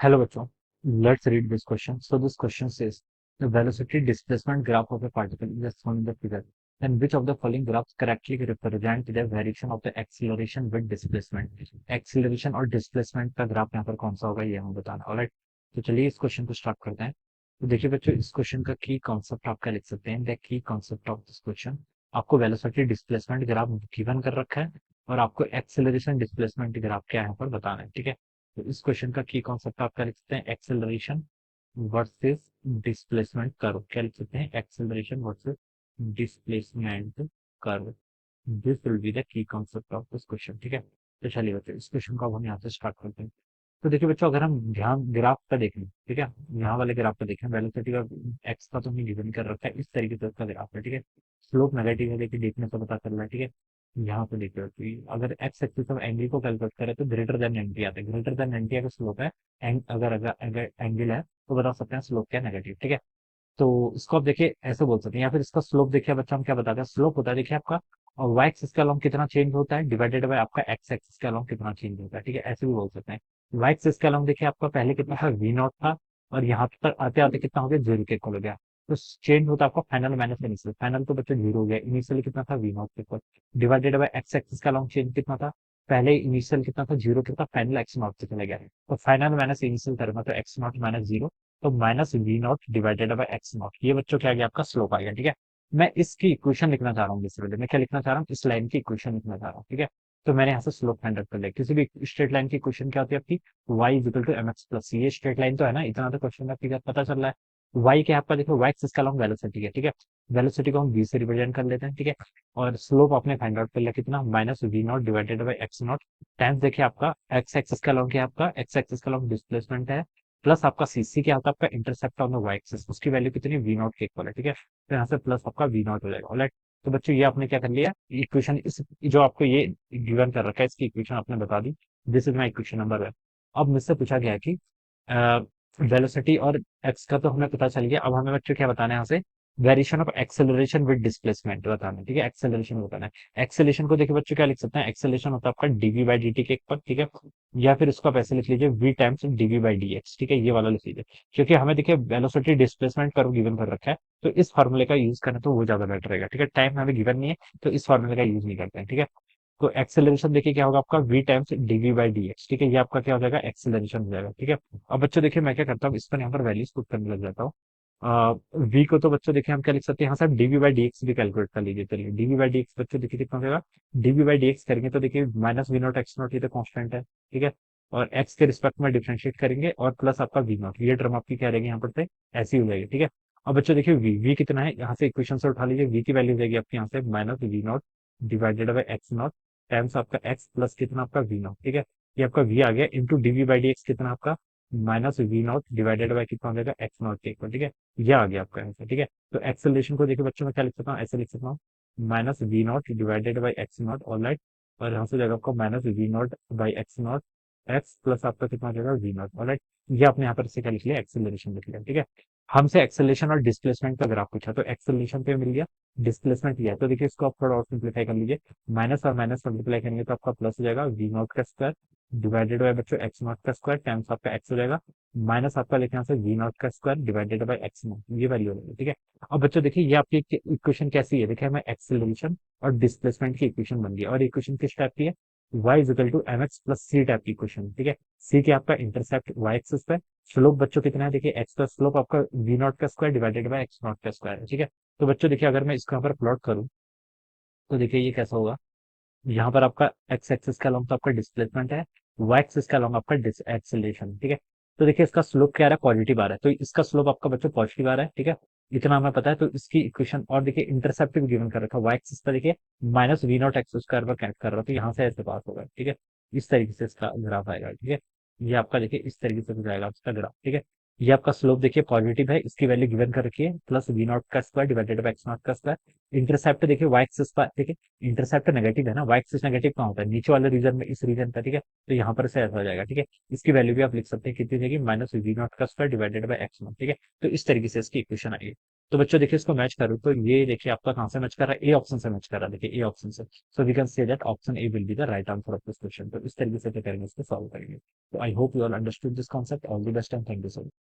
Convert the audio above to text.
Hello बच्चों, let's read this question. So this question says the velocity displacement graph of a particle is shown in the figure. Then which of the following graphs correctly represent the variation of the acceleration with displacement? Acceleration और displacement का graph यहाँ पर कौन सा होगा ये हमें बताना। ऑलराइट, तो चलिए इस क्वेश्चन को स्टार्ट करते हैं। तो देखिए बच्चों, इस क्वेश्चन का की कॉन्सेप्ट आप क्या लिख सकते हैं। The key concept of this question, आपको वेलोसिटी डिस्प्लेसमेंट ग्राफ गिवन कर रखा है और आपको एक्सेलरेशन डिस्प्लेसमेंट ग्राफ क्या यहाँ पर बताना है। ठीक है, तो इस क्वेश्चन का की कॉन्सेप्ट आप क्या लिख सकते हैं, एक्सेलरेशन वर्सेस डिस्प्लेसमेंट कर्व। क्या लिख सकते हैं, acceleration versus displacement curve. This will be the key concept of this question. ठीक है, तो चलिए बच्चों इस क्वेश्चन को अब हम यहाँ से स्टार्ट करते हैं। तो देखिए बच्चों, अगर हम ध्यान ग्राफ का देखें, ठीक है, यहाँ वाले ग्राफ का देखें, वेलोसिटी का एक्स का तो हमने गिवन कर रखा है, इस तरीके से उसका ग्राफ है। ठीक है, स्लोप नेगेटिव है, देखिए देखने से पता चल रहा है। ठीक है, यहाँ पे देखिए तो अगर एक्स एक्सिस ऑफ एंगल को कैलकुलेट करें तो ग्रेटर देन 90 आता है। ग्रेटर देन 90 अगर स्लोप है, अगर एंगल है तो बता सकते हैं स्लोप क्या है, नेगेटिव। ठीक है, तो इसको आप देखिए ऐसे बोल सकते हैं, या फिर इसका स्लोप देखिए बच्चा हम क्या बताते हैं, स्लोप होता है देखिए आपका और वाई एक्सिस के अलॉन्ग कितना चेंज होता है डिवाइडेड बाय आपका एक्स एक्सिस के अलॉन्ग कितना चेंज होता है। ठीक है, ऐसे भी बोल सकते हैं। वाई एक्सिस के अलॉन्ग देखिए आपका पहले कितना था, वी नॉट था, और यहाँ पर आते आते कितना हो गया, जीरो के इक्वल हो गया। तो चेंज होता है आपका फाइनल माइनस इनिशियल। फाइनल तो बच्चों जीरो हो गया, इनिशियल कितना था, वी नॉट के equal, divided by x axis का अलॉन्ग चेंज कितना था, पहले इनिशियल कितना था, जीरो कितना, फाइनल एक्स नॉट से चला गया। तो फाइनल माइनस इनिशियल करेंगे तो एक्स नॉट माइनस जीरो, तो minus we not divided by x naught. ये बच्चों क्या आ गया, आपका स्लोप आ गया। ठीक है, मैं इसकी इक्वेशन लिखना चाह रहा हूँ, बेसिकली मैं क्या लिखना चाह रहा हूँ, इस लाइन की इक्वेशन लिखना चाह रहा हूँ। ठीक है, तो मैंने यहाँ से स्लोप फाइंड आउट कर लिया। किसी भी स्ट्रेट लाइन की इक्वेशन क्या होती है आपकी, y is equal to M x plus, ये स्ट्रेट लाइन तो है ना, इतना तो क्वेश्चन का फिगर पता चल रहा है। y क्या है आपका, देखो y एक्सिस का लॉन्ग वेलोसिटी है। ठीक है, वेलोसिटी को हम v से रिप्रेजेंट कर लेते हैं। ठीक है, और स्लोप आपने फाइंड आउट कर लिया कितना, minus we not divided by x not, times देखिए आपका एक्स एक्सिस का लॉन्ग क्या है, आपका एक्स एक्सिस का लॉन्ग डिस्प्लेसमेंट है, प्लस आपका सीसी क्या होता है, आपका intercept on the Y axis, उसकी वैल्यू कितनी, वी नॉट के इक्वल है। ठीक है, तो यहाँ से प्लस आपका वी नॉट हो जाएगा। ऑलराइट, तो बच्चों ये आपने क्या कर लिया, इक्वेशन इस जो आपको ये गिवन कर रखा है इसकी इक्वेशन आपने बता दी। This is my equation number 1। अब मुझसे पूछा गया है कि वेलोसिटी और एक्स का तो हमें पता चल गया, अब हमें बच्चों क्या बताना है यहाँ से, variation of acceleration with displacement बताना है। ठीक है, एक्सेलरेशन बताना है। एक्सेलेशन को देखिए बच्चों क्या लिख सकते हैं, एक्सेलेशन होता है आपका डीवी बाई डी टी के ऊपर। ठीक है, या फिर उसको आप ऐसे लिख लीजिए, v times dv by d x. ठीक है, ये वाला लिख लीजिए, क्योंकि हमें देखिए वेलोसिटी डिस्प्लेसमेंट कर्व गिवन कर रखा है, तो इस फॉर्मूले का यूज करें तो वो ज्यादा बेटर रहेगा। ठीक है, टाइम हमें गिवन नहीं है तो इस फॉर्मूले का यूज नहीं करते हैं। ठीक है, तो एक्सेलरेशन देखिए क्या होगा आपका, v times dv by d x. ठीक है, ये आपका क्या हो जाएगा, एक्सेलरेशन हो जाएगा। ठीक है, अब बच्चों देखिए मैं क्या करता हूँ, इस पर यहाँ पर वैल्यूज पुट करने लग जाता हूँ। वी को तो बच्चों देखिए हम क्या लिख सकते हैं, यहाँ से डीवी बाई डी एक्स भी कैलकुलेट कर लीजिए। चलिए डीवी बाई डी एक्स बच्चों देखिए कितना हो जाएगा, डीवी बाई डी एक्स करेंगे तो देखिए minus we naught x naught, ये तो कॉन्स्टेंट है। ठीक है, और एक्स के रिस्पेक्ट में डिफरेंशिएट करेंगे और प्लस आपका वी नॉट, ये टर्म आपकी क्या रहेगी यहाँ पर से, ऐसी हो जाएगी। ठीक है, अब बच्चों देखिए वी कितना है, यहाँ से इक्वेशन से उठा लीजिए, वी की वैल्यू जाएगी आपकी यहाँ से minus we not divided by x not times आपका एक्स प्लस कितना आपका वी नॉट। ठीक है, ये आपका वी आ गया into dv by d x कितना आपका, minus we not divided by कितना हो जाएगा, एक्स नॉट के इक्वल। ठीक है, ये आ गया आपका आंसर। ठीक है, तो एक्सेलरेशन को देखिए बच्चों मैं क्या लिख सकता हूँ, ऐसे लिख सकता हूँ, minus we not divided by x naught. Alright, और यहाँ से जाएगा आपको minus we naught by x naught, x plus आपका कितना हो जाएगा, वी नॉट। ऑलराइट, ये आपने यहाँ पर से क्या लिख लिया, एक्सेलरेशन लिख लिया। ठीक है, हमसे एक्सेलरेशन और डिस्प्लेसमेंट का ग्राफ पूछा, तो एक्सेलरेशन पे मिल गया, डिस्प्लेसमेंट किया, तो देखिए इसको आप थोड़ा और सिंप्लीफाई कर लीजिए, माइनस और माइनस मल्टीप्लाई करेंगे तो आपका प्लस हो जाएगा, वी नॉट का स्क्वायर डिवाइडेड बाय बच्चों एक्स नॉट का स्क्वायर टाइम्स आपका एक्स हो जाएगा, माइनस आपका लेके यहाँ से वी नॉट का square divided by x naught, ये वैल्यू हो जाएगी। ठीक है, अब बच्चों देखिए ये आपकी इक्वेशन कैसी है, देखिए हमें एक्सेलरेशन और डिस्प्लेसमेंट की इक्वेशन बन गई, और इक्वेशन किस टाइप की है, y is equal to M x plus C type की इक्वेशन। ठीक है, सी के आपका इंटरसेप्ट y एक्सिस पे, स्लोप बच्चों कितना है, देखिए एक्स का स्लोप आपका वी नॉट का square divided by x not का स्क्वायर है। ठीक है, तो बच्चों देखिए अगर मैं इसको यहाँ पर प्लॉट करूँ तो देखिए ये कैसा होगा, यहाँ पर आपका एक्स एक्सिस का लॉन्ग तो आपका डिस्प्लेसमेंट है, वाई एक्सिस का लॉन्ग आपका एक्सेलरेशन। ठीक है, तो देखिए इसका स्लोप क्या आ रहा है, पॉजिटिव आ रहा है, तो इसका स्लोप आपका बच्चों पॉजिटिव आ रहा है। ठीक है, इतना हमें पता है, तो इसकी इक्वेशन, और देखिए इंटरसेप्ट भी गिवन कर रखा है, वाई एक्सिस पर देखिए minus we naught x square पर कनेक्ट कर रहा है, तो यहाँ से ऐसे पास होगा। ठीक है, इस तरीके से इसका ग्राफ आएगा। ठीक है, ये आपका देखिए इस तरीके से जाएगा इसका ग्राफ। ठीक है, ये आपका स्लोप देखिए पॉजिटिव है, इसकी वैल्यू गिवन कर रखी है, प्लस वी नॉट का square divided by x not का स्क्वायर। इंटरसेप्ट देखिए वाई एक्सिस पर, ठीक है, इंटरसेप्ट नेगेटिव है ना, वाई एक्सिस नेगेटिव कहाँ होता है, नीचे वाले रीजन में, इस रीजन पे। ठीक है, तो यहाँ पर से ऐसा हो जाएगा। ठीक है, इसकी वैल्यू भी आप लिख सकते हैं कितनी हो जाएगी, माइनस वी नॉट का square divided by x not. ठीक है, तो इस तरीके से इसकी इक्वेशन आएगी। तो बच्चों देखिए इसको मैच करो, तो ये देखिए आपका कहाँ से मैच कर रहा है, ए ऑप्शन से मैच कर रहा है, देखिए ए ऑप्शन से। So we can say that option A will be the right answer of this question. तो इस तरीके से क्या करेंगे, इसको सॉल्व करेंगे। तो I hope you all understood this concept. All the best and thank you so much.